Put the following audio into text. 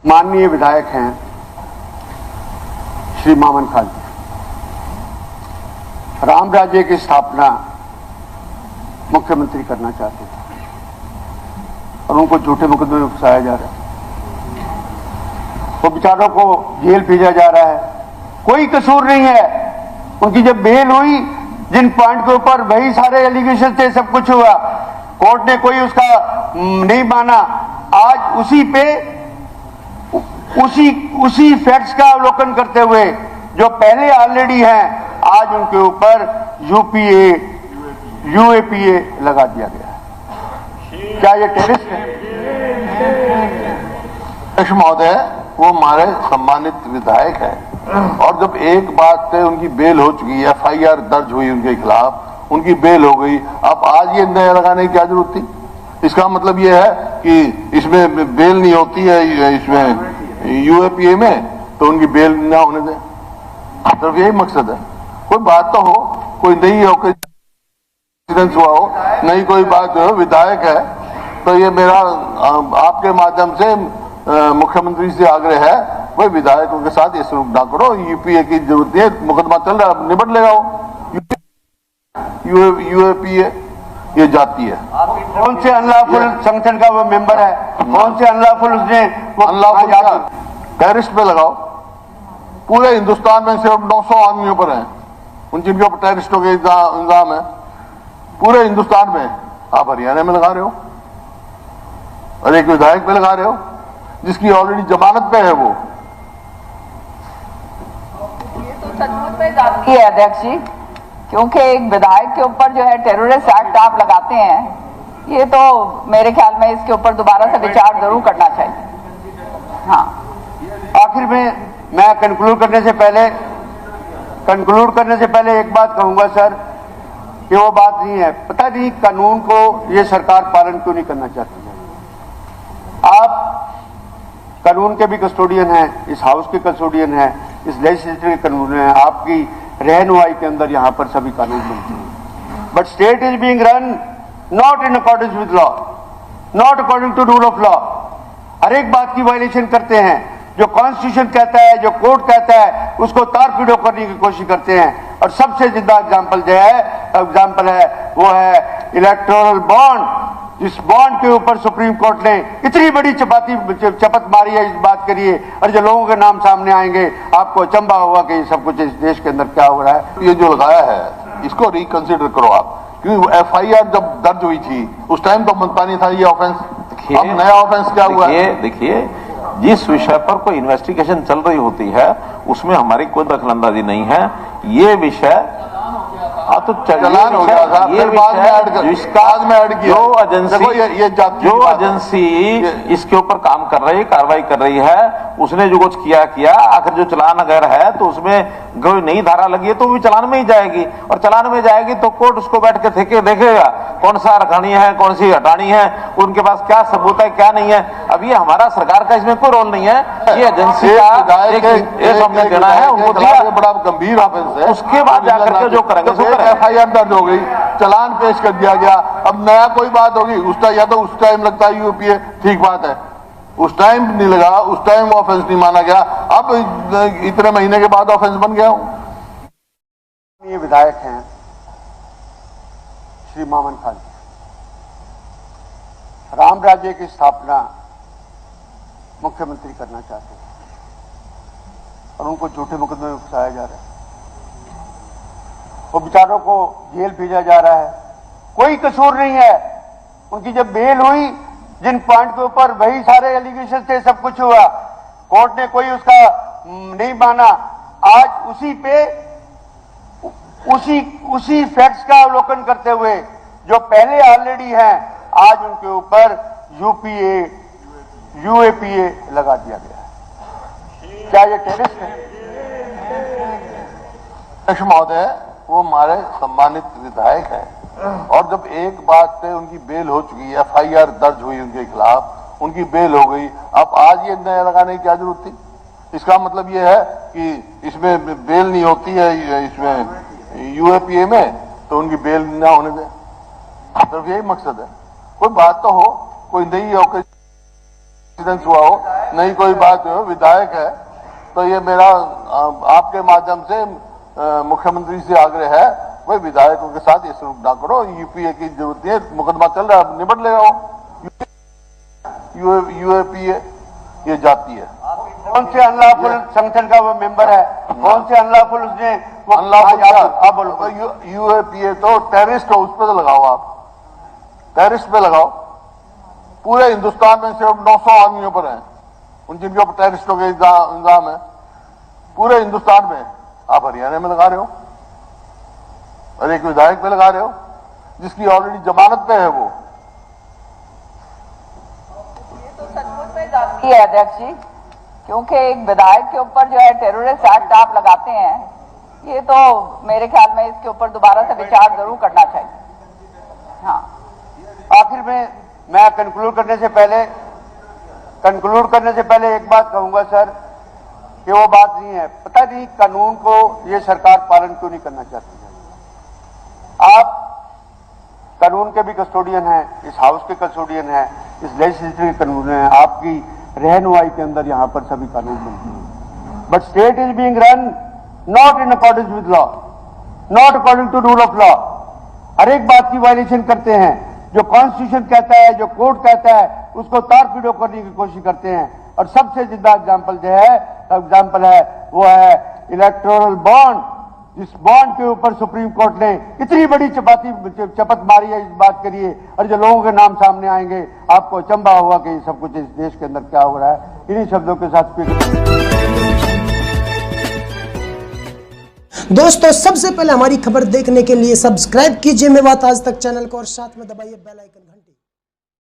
माननीय विधायक हैं श्री मामन खान जी, राम राज्य की स्थापना मुख्यमंत्री करना चाहते थे और उनको झूठे मुकदमे में फंसाया जा रहा है। वो बेचारों को जेल भेजा जा रहा है, कोई कसूर नहीं है। उनकी जब बेल हुई, जिन पॉइंट के ऊपर वही सारे एलिगेशन थे, सब कुछ हुआ, कोर्ट ने कोई उसका नहीं माना। आज उसी फैक्ट्स का अवलोकन करते हुए जो पहले ऑलरेडी हैं, आज उनके ऊपर यूएपीए लगा दिया गया है। क्या ये टेररिस्ट है? अध्यक्ष महोदय, वो हमारे सम्मानित विधायक हैं और जब एक बात पे उनकी बेल हो चुकी है, एफआईआर दर्ज हुई उनके खिलाफ, उनकी बेल हो गई, अब आज ये नया लगाने की क्या जरूरत थी? इसका मतलब ये है कि इसमें बेल नहीं होती है, इसमें यूएपीए में, तो उनकी बेल ना होने दें, सिर्फ यही मकसद है। कोई बात तो हो, कोई नई हो, कोई एक्सीडेंट हुआ हो, नई कोई बात हो, विधायक है, तो ये मेरा आपके माध्यम से मुख्यमंत्री से आग्रह है, वही विधायकों के साथ ये सलूक ना करो। यूपीए की जरूरत है, मुकदमा चल रहा है, निपट लेगा वो। यूएपीए ये जाती है। कौन से अनलॉफुल संगठन का वो मेंबर है? कौन से अनलॉफुल उसने अनलॉफुल टेररिस्ट पे लगाओ। पूरे हिंदुस्तान में सिर्फ 900 आदमियों पर हैं उन जिनके ऊपर टेररिस्टों के इल्जाम है, पूरे हिंदुस्तान में। आप हरियाणा में लगा रहे हो और एक विधायक पे लगा रहे हो जिसकी ऑलरेडी जमानत पे है वो। ये तो सचमुच में जाती है अध्यक्ष जी, क्योंकि एक विधायक के ऊपर जो है टेररिस्ट एक्ट आप लगाते हैं, ये तो मेरे ख्याल में इसके ऊपर दोबारा से विचार जरूर करना चाहिए। हाँ, आखिर में मैं कंक्लूड करने से पहले एक बात कहूंगा सर, कि वो बात नहीं है, पता नहीं कानून को ये सरकार पालन क्यों नहीं करना चाहती है। आप कानून के भी कस्टोडियन हैं, इस हाउस के कस्टोडियन हैं, इस लेजिस्लेचर के कानून हैं, आपकी रहनुमाई के अंदर यहाँ पर सभी कानून बनते हैं। But state is being run not in accordance with law, not according to rule of law. हर एक बात की वायलेशन करते हैं, जो कॉन्स्टिट्यूशन कहता है, जो कोर्ट कहता है, उसको तार-पीड़ो करने की कोशिश करते हैं। और सबसे जिंदा एग्जाम्पल है वो है इलेक्टोरल बॉन्ड, जिस बॉन्ड के ऊपर सुप्रीम कोर्ट ने इतनी बड़ी चपत मारी है इस बात के लिए, और जो लोगों के नाम सामने आएंगे आपको अचंभा होगा कि ये सब कुछ इस देश के अंदर क्या हो रहा है। ये जो लगाया है इसको रिकंसिडर करो आप, क्योंकि एफआईआर जब दर्ज हुई थी उस टाइम तो मनता नहीं था ये ऑफेंस। अब नया ऑफेंस क्या हुआ है? देखिए, जिस विषय पर कोई इन्वेस्टिगेशन चल रही होती है उसमें हमारी कोई दखलंदाजी नहीं है। ये विषय तो चलान हो गया था, फिर बाद में ऐड किया। जो एजेंसी इसके ऊपर काम कर रही है, कार्रवाई कर रही है, उसने जो कुछ किया, आखिर जो चलान अगर है तो उसमें कोई नई धारा लगी है तो वो चलान में ही जाएगी, और चलान में जाएगी तो कोर्ट उसको बैठ के देखेगा कौन सा रखनी है, कौन सी हटानी है, उनके पास क्या सबूत है, क्या नहीं है। अब ये हमारा सरकार का इसमें कोई रोल नहीं है, ये एजेंसी का एक हमने देना है, उनको दिया, बड़ा गंभीर ऑफेंस है। उसके बाद जाकर के जो करेंगे एफआईआर दर्ज हो गई, चलान पेश कर दिया गया, अब नया कोई बात होगी उस टाइम, या तो उस टाइम लगता है यूपीए, ठीक बात है, उस टाइम नहीं लगा, उस टाइम ऑफेंस नहीं माना गया, अब इतने महीने के बाद ऑफेंस बन गया। ये विधायक हैं श्री मामन खान जी, राम राज्य की स्थापना मुख्यमंत्री करना चाहते हैं और उनको झूठे मुकदमे में फंसाया जा रहा है। वो बेचारों को जेल भेजा जा रहा है, कोई कसूर नहीं है। उनकी जब बेल हुई, जिन पॉइंट के ऊपर वही सारे एलिगेशन थे, सब कुछ हुआ, कोर्ट ने कोई उसका नहीं माना। आज उसी फैक्ट्स का अवलोकन करते हुए जो पहले ऑलरेडी हैं, आज उनके ऊपर यूएपीए लगा दिया गया है। क्या ये टेररिस्ट है? अध्यक्ष महोदय, वो हमारे सम्मानित विधायक हैं और जब एक बात पे उनकी बेल हो चुकी है, एफआईआर दर्ज हुई उनके खिलाफ, उनकी बेल हो गई, अब आज ये नया लगाने की क्या जरूरत थी? इसका मतलब ये है कि इसमें बेल नहीं होती है, इसमें यूएपीए में, तो उनकी बेल ना होने दें, सिर्फ यही मकसद है। कोई बात तो हो, कोई नई हो, कोई एक्सीडेंट हुआ हो, नहीं कोई बात हो, विधायक है तो ये मेरा आपके माध्यम से मुख्यमंत्री से आग्रह है, वही विधायकों के साथ ये सलूक ना करो। यूपीए की जरूरत है, मुकदमा चल रहा है, निपट लेगा वो। यूएपीए ये जाती है। कौन से अनलॉफुल संगठन का वो मेंबर है, कौन से अनलॉफुल उसने आप बोलो यूएपीए तो टेररिस्ट हो, उस पर तो लगाओ, आप टेररिस्ट पे लगाओ। पूरे हिंदुस्तान में सिर्फ 900 आदमियों पर हैं उन जिनके ऊपर टेररिस्टों के इल्जाम है, पूरे हिंदुस्तान में। आप हरियाणा में लगा रहे हो और एक विधायक पे लगा रहे हो जिसकी ऑलरेडी जमानत पे है वो। तो सचमुच में जाती है अध्यक्ष जी, क्योंकि एक विधायक के ऊपर जो है टेररिस्ट एक्ट आप लगाते हैं, ये तो मेरे ख्याल में इसके ऊपर दोबारा से विचार जरूर करना चाहिए। हाँ, आखिर में मैं कंक्लूड करने से पहले एक बात कहूंगा सर, कि वो बात नहीं है, पता नहीं कानून को ये सरकार पालन क्यों नहीं करना चाहती है। आप कानून के भी कस्टोडियन हैं, इस हाउस के कस्टोडियन हैं, इस लेजिस्लेचर के कानून हैं, आपकी रहनुमाई के अंदर यहां पर सभी कानून बनते हैं। But state is being run not in accordance with law, not according to rule of law. हर एक बात की वायलेशन करते हैं, जो कॉन्स्टिट्यूशन कहता है, जो कोर्ट कहता है, उसको तार पीड़ो करने की कोशिश करते हैं। और सबसे जिंदा एग्जाम्पल है वो है इलेक्टोरल बॉन्ड, जिस बॉन्ड के ऊपर सुप्रीम कोर्ट ने इतनी बड़ी चपत मारी है, इस बात के लिए। और जो लोगों के नाम सामने आएंगे आपको अचंभा होगा कि सब कुछ इस देश के अंदर क्या हो रहा है। इन्हीं शब्दों के साथ दोस्तों, सबसे पहले हमारी खबर देखने के लिए सब्सक्राइब कीजिए मेवात आज तक चैनल को और साथ में दबाइए बेल आइकन घंटी।